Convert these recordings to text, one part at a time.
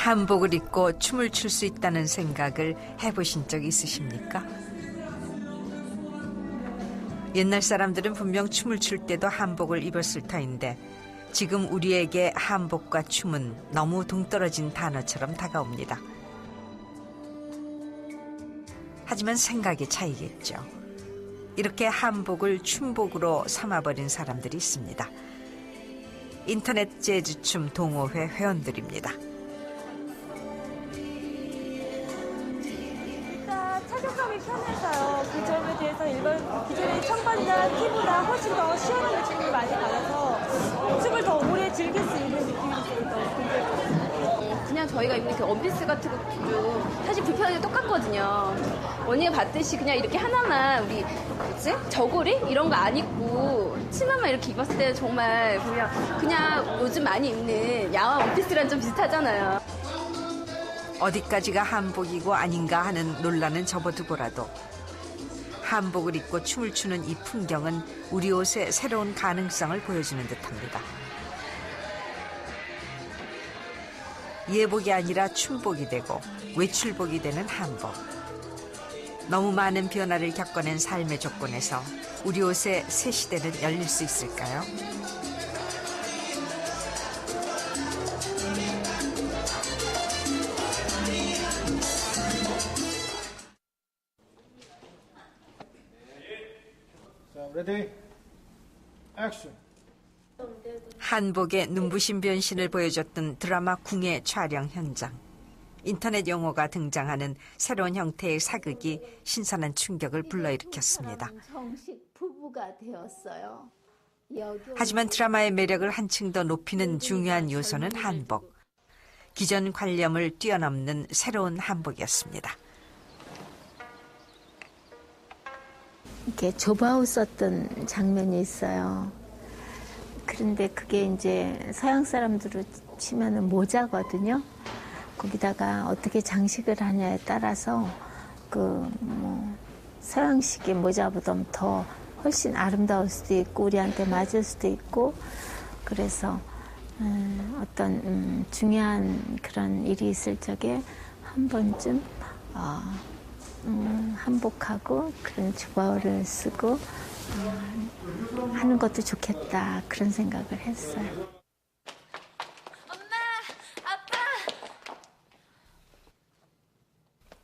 한복을 입고 춤을 출 수 있다는 생각을 해보신 적 있으십니까? 옛날 사람들은 분명 춤을 출 때도 한복을 입었을 터인데 지금 우리에게 한복과 춤은 너무 동떨어진 단어처럼 다가옵니다. 하지만 생각의 차이겠죠. 이렇게 한복을 춤복으로 삼아버린 사람들이 있습니다. 인터넷 재즈춤 동호회 회원들입니다. 착용감이 편해서요. 그 점에 대해서 일반 기존의 청바지나 티보다 훨씬 더 시원한 느낌을 많이 받아서 춤을 더 오래 즐길 수 있는 느낌이 있어요. 그냥 저희가 입는 그 원피스 같은 것도 사실 불편하게 똑같거든요. 언니가 봤듯이 그냥 이렇게 하나만 우리 뭐지? 저고리 이런 거 안 입고 치마만 이렇게 입었을 때는 정말 그냥 요즘 많이 입는 야한 원피스랑 좀 비슷하잖아요. 어디까지가 한복이고 아닌가 하는 논란은 접어두고라도 한복을 입고 춤을 추는 이 풍경은 우리 옷의 새로운 가능성을 보여주는 듯합니다. 예복이 아니라 춤복이 되고 외출복이 되는 한복. 너무 많은 변화를 겪어낸 삶의 조건에서 우리 옷의 새 시대는 열릴 수 있을까요? 레디, 액션. 한복의 눈부신 변신을 보여줬던 드라마 궁의 촬영 현장. 인터넷 용어가 등장하는 새로운 형태의 사극이 신선한 충격을 불러일으켰습니다. 정식 부부가 되었어요. 하지만 드라마의 매력을 한층 더 높이는 중요한 요소는 한복. 기존 관념을 뛰어넘는 새로운 한복이었습니다. 이렇게 좁아옷 썼던 장면이 있어요. 그런데 그게 이제 서양 사람들로 치면은 모자거든요. 거기다가 어떻게 장식을 하냐에 따라서 서양식의 모자보다 더 훨씬 아름다울 수도 있고 우리한테 맞을 수도 있고 그래서 어떤 중요한 그런 일이 있을 적에 한 번쯤 한복하고 그런 주바오를 쓰고 하는 것도 좋겠다 그런 생각을 했어요.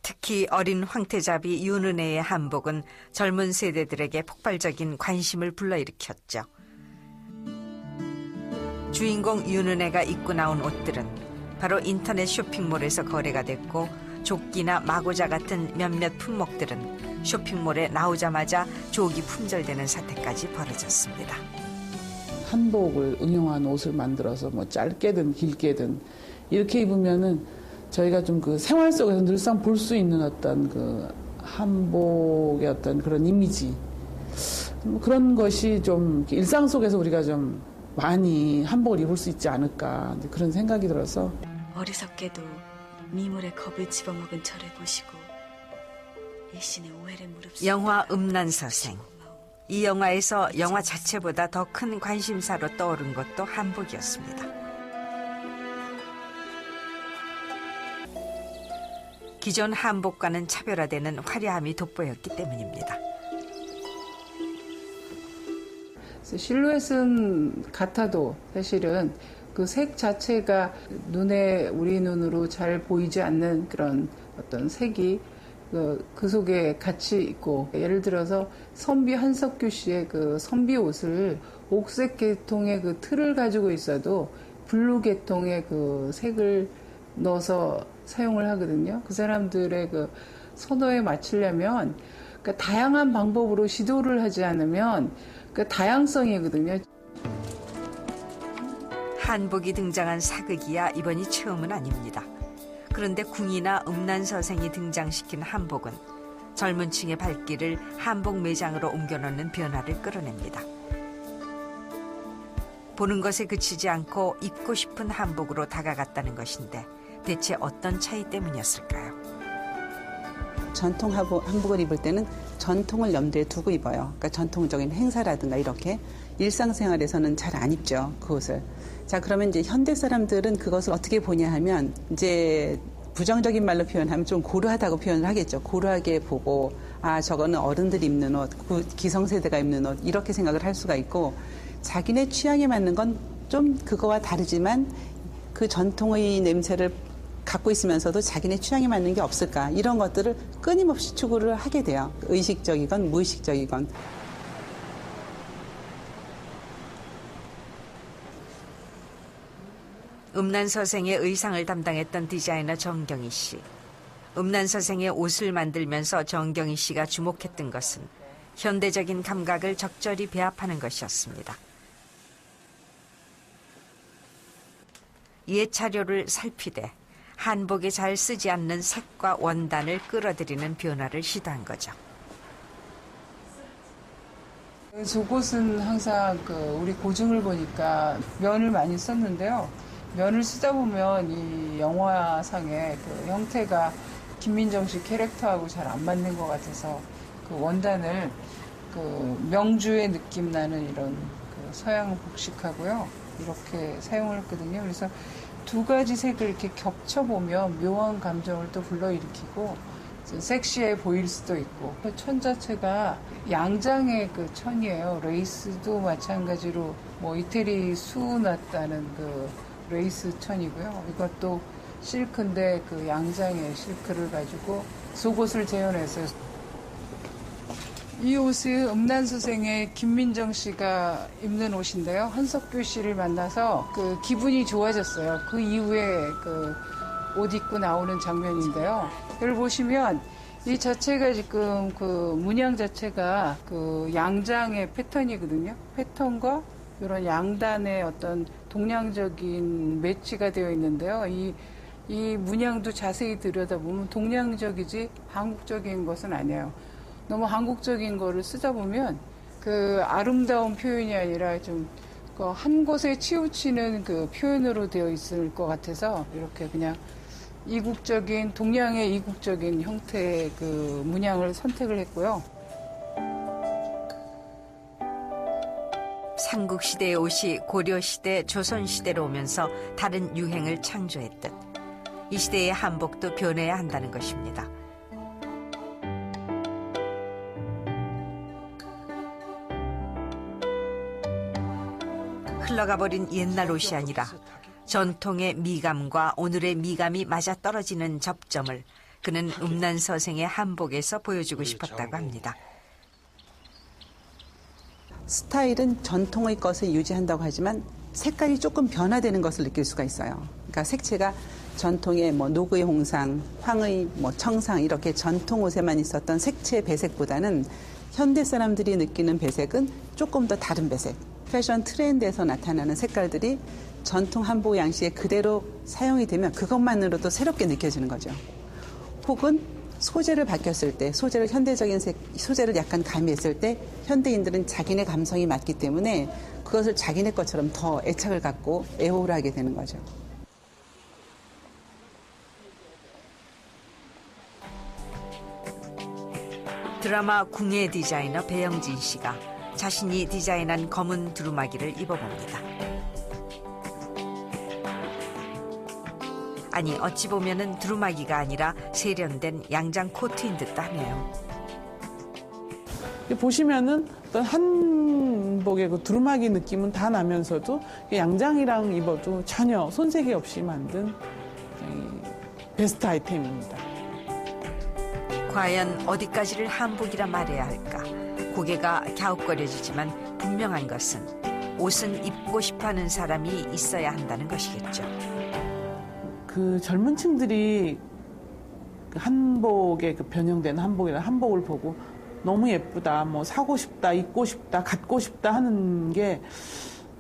특히 어린 황태자비 윤은혜의 한복은 젊은 세대들에게 폭발적인 관심을 불러일으켰죠. 주인공 윤은혜가 입고 나온 옷들은 바로 인터넷 쇼핑몰에서 거래가 됐고 조끼나 마고자 같은 몇몇 품목들은 쇼핑몰에 나오자마자 조기 품절되는 사태까지 벌어졌습니다. 한복을 응용한 옷을 만들어서 뭐 짧게든 길게든 이렇게 입으면은 저희가 좀 그 생활 속에서 늘상 볼 수 있는 어떤 그 한복의 어떤 그런 이미지 그런 것이 좀 일상 속에서 우리가 좀 많이 한복을 입을 수 있지 않을까 그런 생각이 들어서 어리석게도 미물의 겁을 집어먹은 저를 보시고 일신의 오해를 무릅쓰고 영화 음란서생. 이 영화에서 영화 자체보다 더 큰 관심사로 떠오른 것도 한복이었습니다. 기존 한복과는 차별화되는 화려함이 돋보였기 때문입니다. 실루엣은 같아도 사실은 그 색 자체가 우리 눈으로 잘 보이지 않는 그런 어떤 색이 그 속에 같이 있고 예를 들어서 선비 한석규 씨의 그 선비 옷을 옥색 계통의 그 틀을 가지고 있어도 블루 계통의 그 색을 넣어서 사용을 하거든요. 그 사람들의 그 선호에 맞추려면 그러니까 다양한 방법으로 시도를 하지 않으면 그 다양성이거든요. 한복이 등장한 사극이야 이번이 처음은 아닙니다. 그런데 궁이나 음란서생이 등장시킨 한복은 젊은 층의 발길을 한복 매장으로 옮겨놓는 변화를 끌어냅니다. 보는 것에 그치지 않고 입고 싶은 한복으로 다가갔다는 것인데 대체 어떤 차이 때문이었을까요? 전통 한복을 입을 때는 전통을 염두에 두고 입어요. 그러니까 전통적인 행사라든가 이렇게 일상생활에서는 잘 안 입죠, 그 옷을. 자, 그러면 이제 현대 사람들은 그것을 어떻게 보냐 하면 이제 부정적인 말로 표현하면 좀 고루하다고 표현을 하겠죠. 고루하게 보고 아, 저거는 어른들이 입는 옷, 기성세대가 입는 옷 이렇게 생각을 할 수가 있고 자기네 취향에 맞는 건 좀 그거와 다르지만 그 전통의 냄새를 갖고 있으면서도 자기네 취향에 맞는 게 없을까 이런 것들을 끊임없이 추구를 하게 돼요. 의식적이건 무의식적이건. 음란서생의 의상을 담당했던 디자이너 정경희 씨. 음란서생의 옷을 만들면서 정경희 씨가 주목했던 것은 현대적인 감각을 적절히 배합하는 것이었습니다. 옛 자료를 살피되 한복에 잘 쓰지 않는 색과 원단을 끌어들이는 변화를 시도한 거죠. 속옷은 항상 우리 고증을 보니까 면을 많이 썼는데요. 면을 쓰다 보면 이 영화상의 그 형태가 김민정 씨 캐릭터하고 잘 안 맞는 것 같아서 그 원단을 그 명주의 느낌 나는 이런 그 서양 복식하고요. 이렇게 사용을 했거든요. 그래서 두 가지 색을 이렇게 겹쳐보면 묘한 감정을 또 불러일으키고 섹시해 보일 수도 있고 그 천 자체가 양장의 그 천이에요. 레이스도 마찬가지로 뭐 이태리 수났다는 그 레이스 천이고요. 이것도 실크인데 그 양장의 실크를 가지고 속옷을 재현해서 이 옷은 음란서생의 김민정 씨가 입는 옷인데요. 한석규 씨를 만나서 그 기분이 좋아졌어요. 그 이후에 그 옷 입고 나오는 장면인데요. 이걸 보시면 이 자체가 지금 그 문양 자체가 그 양장의 패턴이거든요. 패턴과 이런 양단의 어떤 동양적인 매치가 되어 있는데요. 이 문양도 자세히 들여다보면 동양적이지 한국적인 것은 아니에요. 너무 한국적인 거를 쓰다 보면 그 아름다운 표현이 아니라 좀 한 곳에 치우치는 그 표현으로 되어 있을 것 같아서 이렇게 그냥 이국적인 동양의 이국적인 형태의 그 문양을 선택을 했고요. 삼국시대의 옷이 고려시대, 조선시대로 오면서 다른 유행을 창조했듯 이 시대의 한복도 변해야 한다는 것입니다. 흘러가버린 옛날 옷이 아니라 전통의 미감과 오늘의 미감이 맞아떨어지는 접점을 그는 음란서생의 한복에서 보여주고 싶었다고 합니다. 스타일은 전통의 것을 유지한다고 하지만 색깔이 조금 변화되는 것을 느낄 수가 있어요. 그러니까 색채가 전통의 뭐 노구의 홍상, 황의 뭐 청상 이렇게 전통 옷에만 있었던 색채 배색보다는 현대 사람들이 느끼는 배색은 조금 더 다른 배색. 패션 트렌드에서 나타나는 색깔들이 전통 한복 양식에 그대로 사용이 되면 그것만으로도 새롭게 느껴지는 거죠. 혹은 소재를 바뀌었을 때, 소재를 현대적인 소재를 약간 가미했을 때 현대인들은 자기네 감성이 맞기 때문에 그것을 자기네 것처럼 더 애착을 갖고 애호를 하게 되는 거죠. 드라마 궁예 디자이너 배영진 씨가 자신이 디자인한 검은 두루마기를 입어봅니다. 아니 어찌 보면은 두루마기가 아니라 세련된 양장 코트인 듯도 하네요. 보시면은 어떤 한복의 그 두루마기 느낌은 다 나면서도 양장이랑 입어도 전혀 손색이 없이 만든 베스트 아이템입니다. 과연 어디까지를 한복이라 말해야 할까? 고개가 갸웃거려지지만 분명한 것은 옷은 입고 싶어하는 사람이 있어야 한다는 것이겠죠. 그 젊은 층들이 그 한복에 그 변형된 한복이나 한복을 보고 너무 예쁘다, 뭐 사고 싶다, 입고 싶다, 갖고 싶다 하는 게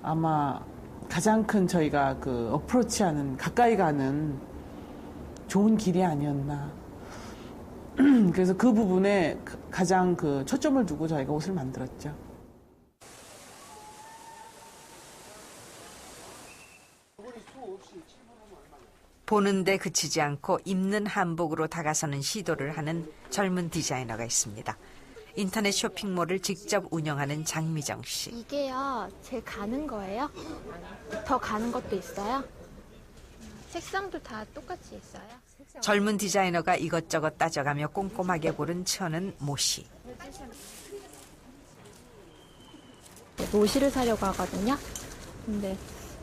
아마 가장 큰 저희가 그 어프로치하는 가까이 가는 좋은 길이 아니었나. 그래서 그 부분에 가장 그 초점을 두고 저희가 옷을 만들었죠. 보는데 그치지 않고 입는 한복으로 다가서는 시도를 하는 젊은 디자이너가 있습니다. 인터넷 쇼핑몰을 직접 운영하는 장미정 씨. 이게요, 제 가는 거예요? 더 가는 것도 있어요? 색상도 다 똑같이 있어요? 젊은 디자이너가 이것저것 따져가며 꼼꼼하게 고른 천은 모 씨. 모시를 사려고 하거든요. 근데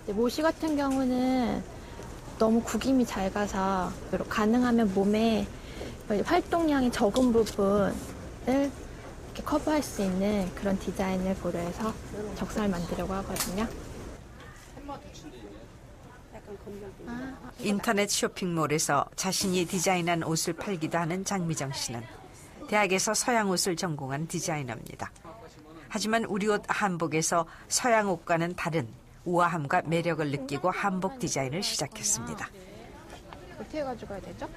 모시 같은 경우는 너무 구김이 잘 가서 가능하면 몸에 활동량이 적은 부분을 이렇게 커버할 수 있는 그런 디자인을 고려해서 적상을 만들려고 하거든요. 인터넷 쇼핑몰에서 자신이 디자인한 옷을 팔기도 하는 장미정 씨는 대학에서 서양 옷을 전공한 디자이너입니다. 하지만 우리 옷 한복에서 서양 옷과는 다른 우아함과 매력을 느끼고 한복 디자인을 시작했습니다. 어떻게 가져가야 되죠?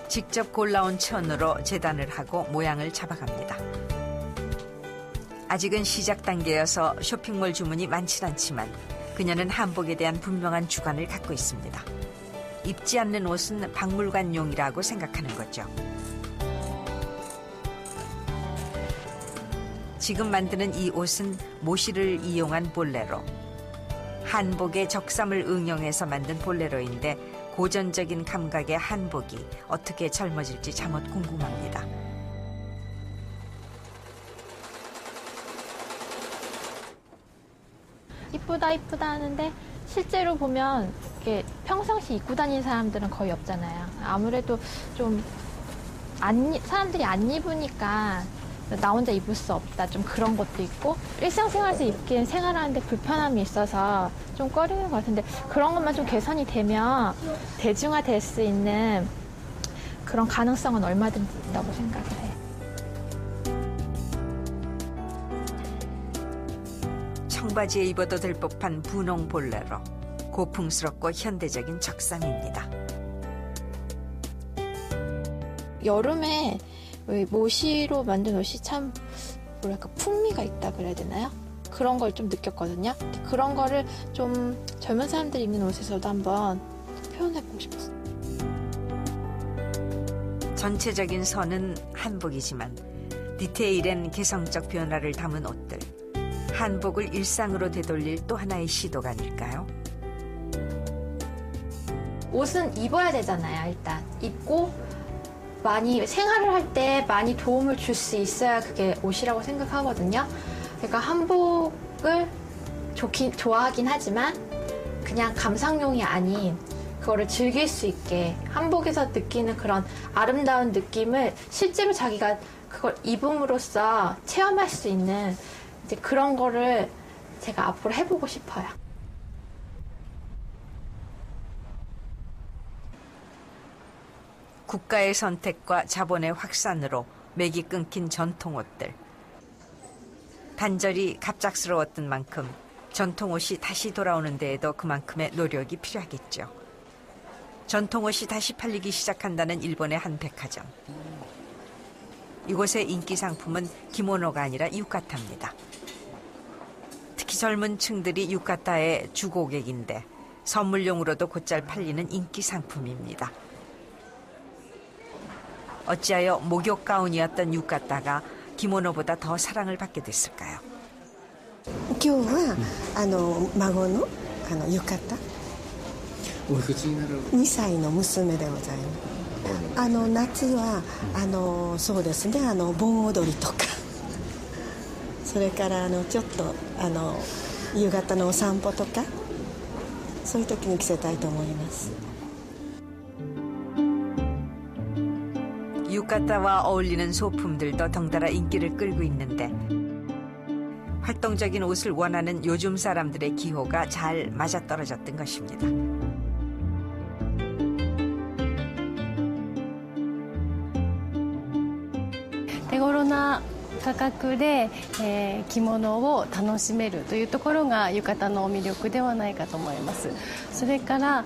직접 골라온 천으로 재단을 하고 모양을 잡아갑니다. 아직은 시작 단계여서 쇼핑몰 주문이 많진 않지만 그녀는 한복에 대한 분명한 주관을 갖고 있습니다. 입지 않는 옷은 박물관용이라고 생각하는 거죠. 지금 만드는 이 옷은 모시를 이용한 볼레로. 한복의 적삼을 응용해서 만든 볼레로인데 고전적인 감각의 한복이 어떻게 젊어질지 참으 궁금합니다. 이쁘다 이쁘다 하는데 실제로 보면 이렇게 평상시 입고 다니는 사람들은 거의 없잖아요. 아무래도 좀 사람들이 안 입으니까 나 혼자 입을 수 없다. 좀 그런 것도 있고 일상생활에서 입기엔 생활하는데 불편함이 있어서 좀 꺼리는 것 같은데 그런 것만 좀 개선이 되면 대중화될 수 있는 그런 가능성은 얼마든지 있다고 생각을 해요. 청바지에 입어도 될 법한 분홍 볼레로. 고풍스럽고 현대적인 적삼입니다. 여름에 모시로 만든 옷이 참 뭐랄까 풍미가 있다 그래야 되나요? 그런 걸 좀 느꼈거든요. 그런 거를 좀 젊은 사람들이 입는 옷에서도 한번 표현해보고 싶었어요. 전체적인 선은 한복이지만 디테일엔 개성적 변화를 담은 옷들. 한복을 일상으로 되돌릴 또 하나의 시도가 아닐까요? 옷은 입어야 되잖아요. 일단 입고 많이 생활을 할 때 많이 도움을 줄 수 있어야 그게 옷이라고 생각하거든요. 그러니까 한복을 좋아하긴 하지만 그냥 감상용이 아닌 그거를 즐길 수 있게 한복에서 느끼는 그런 아름다운 느낌을 실제로 자기가 그걸 입음으로써 체험할 수 있는 이제 그런 거를 제가 앞으로 해보고 싶어요. 국가의 선택과 자본의 확산으로 맥이 끊긴 전통 옷들. 단절이 갑작스러웠던 만큼 전통 옷이 다시 돌아오는 데에도 그만큼의 노력이 필요하겠죠. 전통 옷이 다시 팔리기 시작한다는 일본의 한 백화점. 이곳의 인기 상품은 기모노가 아니라 유카타입니다. 특히 젊은 층들이 유카타의 주고객인데 선물용으로도 곧잘 팔리는 인기 상품입니다. 어찌하여 목욕 가운이었던 유카타가 기모노보다 더 사랑을 받게 됐을까요? 今日は孫の浴衣おいくつになる2歳の娘でございます夏はそうですね盆踊りとかそれからちょっと夕方のお散歩とかそういう時に着せたいと思います 유카타와 어울리는 소품들도 덩달아 인기를 끌고 있는데 활동적인 옷을 원하는 요즘 사람들의 기호가 잘 맞아떨어졌던 것입니다. 대고로나 価格で、着物を楽しめるというところが浴衣の魅力ではないかと思います。それから、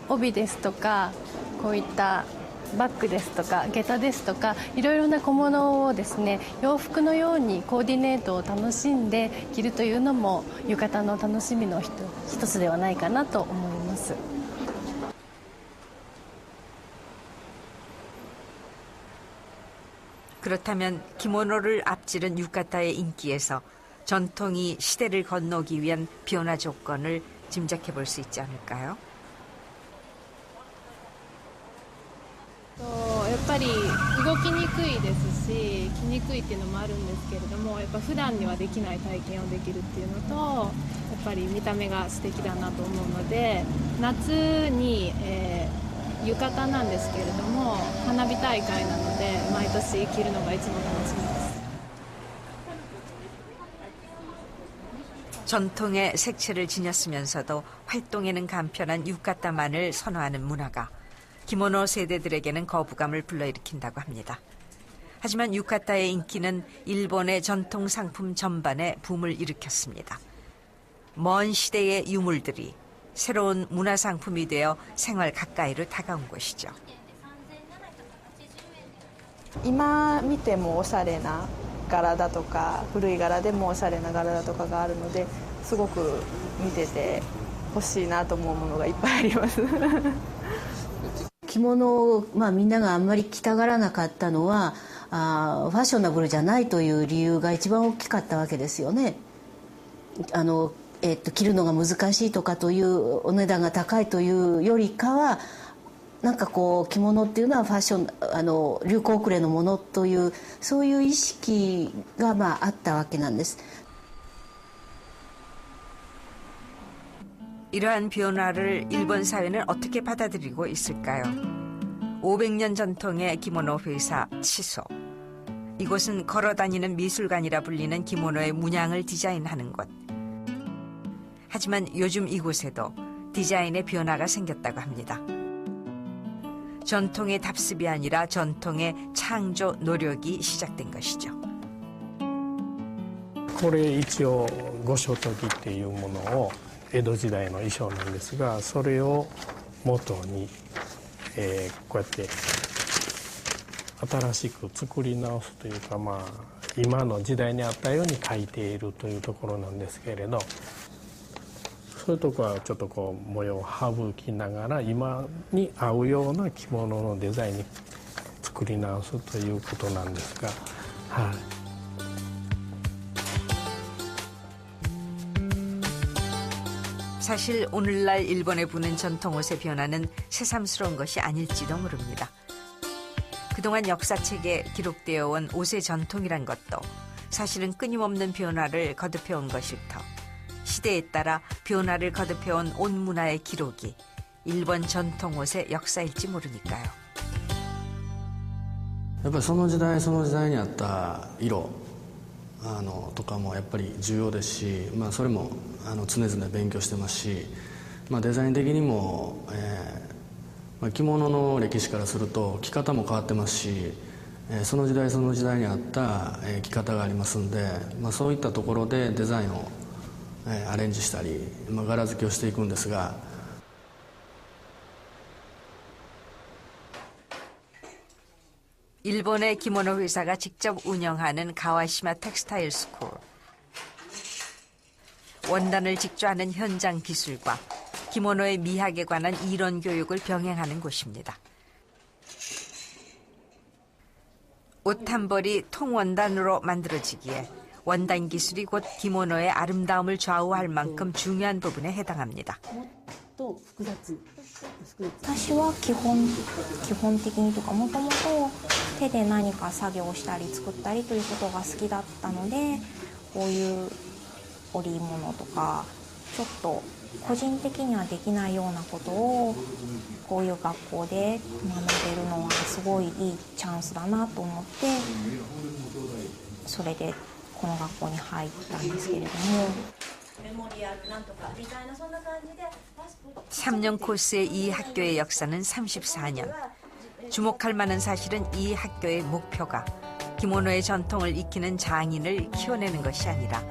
帯ですとかこういったバッグですとか下駄ですとかいろいろな小物をですね洋服のようにコーディネートを楽しんで着るというのも浴衣の楽しみの一つではないかなと思います。 그렇다면 기모노를 앞지른 유카타의 인기에서 전통이 시대를 건너기 위한 변화 조건을 짐작해 볼 수 있지 않을까요? やっぱり動きにくいですし着にくいっていうのもあるんですけれどもやっぱ普段にはできない体験をできるっていうのとやっぱり見た目が素敵だなと思うので夏に、浴衣なんですけれども花火大会なので毎年着るのがいつも楽しみです。 전통의 색채를 지녔으면서도 활동에는 간편한 유카타만을 선호하는 문화가 기모노 세대들에게는 거부감을 불러일으킨다고 합니다. 하지만 유카타의 인기는 일본의 전통 상품 전반에 붐을 일으켰습니다. 먼 시대의 유물들이 새로운 문화 상품이 되어 생활 가까이로 다가온 것이죠. 今見てもおしゃれな柄だとか古い柄でもおしゃれな柄だとかがあるのですごく見てて欲しいなと思うものがいっぱいあります。着物を、みんながあんまり着たがらなかったのはファッショナブルじゃないという理由が一番大きかったわけですよね。着るのが難しいとかというお値段が高いというよりかはなんかこう着物っていうのはファッション流行遅れのものというそういう意識があったわけなんです。 이러한 변화를 일본 사회는 어떻게 받아들이고 있을까요? 500년 전통의 기모노 회사 치소. 이곳은 걸어다니는 미술관이라 불리는 기모노의 문양을 디자인하는 곳. 하지만 요즘 이곳에도 디자인의 변화가 생겼다고 합니다. 전통의 답습이 아니라 전통의 창조 노력이 시작된 것이죠. これ一応御所研ぎっていうものを江戸時代の衣装なんですがそれを元に、こうやって新しく作り直すというか今の時代にあったように描いているというところなんですけれどそういうところはちょっとこう模様を省きながら今に合うような着物のデザインに作り直すということなんですが、はい。 사실 오늘날 일본에 부는 전통 옷의 변화는 새삼스러운 것이 아닐지도 모릅니다. 그동안 역사책에 기록되어 온 옷의 전통이란 것도 사실은 끊임없는 변화를 거듭해온 것일 터 시대에 따라 변화를 거듭해온 옷 문화의 기록이 일본 전통 옷의 역사일지 모르니까요. やっぱりその時代その時代にあった色とかもやっぱり重要ですし、それも常々勉強してますし、デザイン的にも、着物の歴史からすると着方も変わってますし、その時代その時代にあった、着方がありますんで、そういったところでデザインを、アレンジしたり、柄付けをしていくんですが。 일본의 기모노 회사가 직접 운영하는 가와시마 텍스타일 스쿨. 원단을 직조하는 현장 기술과 기모노의 미학에 관한 이론 교육을 병행하는 곳입니다. 옷 한 벌이 통원단으로 만들어지기에 원단 기술이 곧 기모노의 아름다움을 좌우할 만큼 중요한 부분에 해당합니다. 私は基本的にとかもともと手で何か作業したり作ったりということが好きだったのでこういう織物とかちょっと個人的にはできないようなことをこういう学校で学べるのはすごいいいチャンスだなと思ってそれでこの学校に入ったんですけれども。 3년 코스의 이 학교의 역사는 34년. 주목할 만한 사실은 이 학교의 목표가 기모노의 전통을 익히는 장인을 키워내는 것이 아니라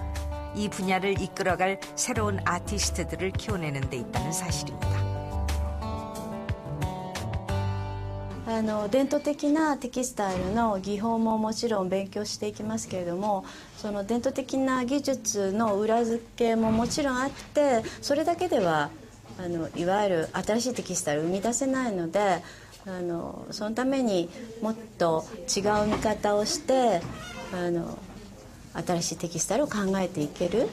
이 분야를 이끌어갈 새로운 아티스트들을 키워내는 데 있다는 사실입니다. 伝統的なテキスタイルの技法ももちろん勉強していきますけれども、その伝統的な技術の裏付けももちろんあって、それだけではいわゆる新しいテキスタイルを生み出せないので、そのためにもっと違う見方をして新しいテキスタイルを考えていける、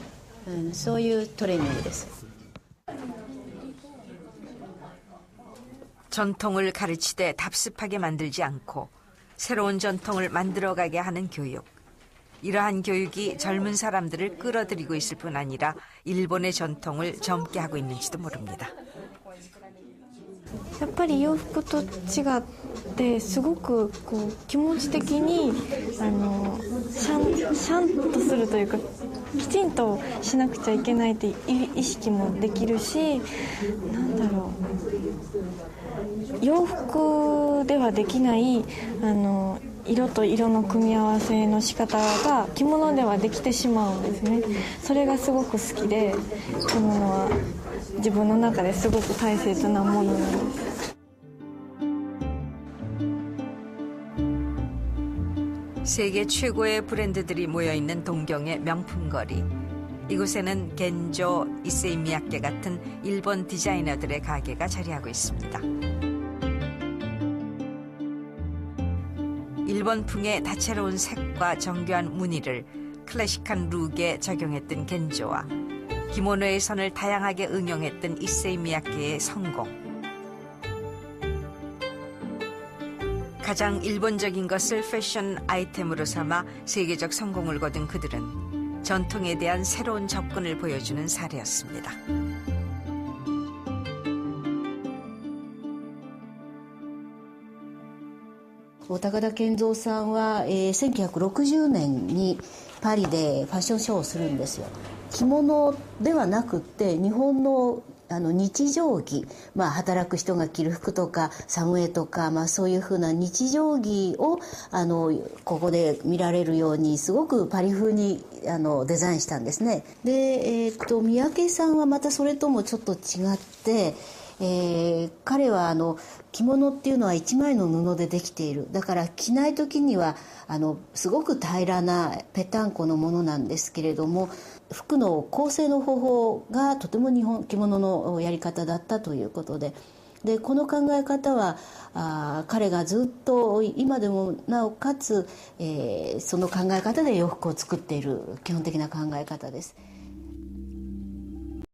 そういうトレーニングです。 전통을 가르치되 답습하게 만들지 않고 새로운 전통을 만들어가게 하는 교육. 이러한 교육이 젊은 사람들을 끌어들이고 있을 뿐 아니라 일본의 전통을 젊게 하고 있는지도 모릅니다. やっぱり洋服と違ってすごくこう気持ち的にシャンとするというか、きちんとしなくちゃいけないって意識もできるし、なんだろう、洋服ではできない色と色の組み合わせの仕方が着物ではできてしまうんですね。それがすごく好きで、着物は自分の中ですごく大切なものなんです。 세계 최고의 브랜드들이 모여있는 동경의 명품거리. 이곳에는 겐조, 이세이 미야케 같은 일본 디자이너들의 가게가 자리하고 있습니다. 일본풍의 다채로운 색과 정교한 무늬를 클래식한 룩에 적용했던 겐조와 기모노의 선을 다양하게 응용했던 이세이 미야케의 성공. 가장 일본적인 것을 패션 아이템으로 삼아 세계적 성공을 거둔 그들은 전통에 대한 새로운 접근을 보여주는 사례였습니다. 高田健三さんは、1960年にパリでファッションショーをするんですよ。着物ではなくって日本の日常着、働く人が着る服とかサムエとか、そういうふうな日常着をここで見られるようにすごくパリ風にデザインしたんですね。で、三宅さんはまたそれともちょっと違って、彼は着物っていうのは一枚の布でできている。だから着ない時にはすごく平らなぺたんこのものなんですけれども、服の構成の方法がとても着物のやり方だったということで、この考え方は彼がずっと今でもなおかつ、その考え方で洋服を作っている基本的な考え方です。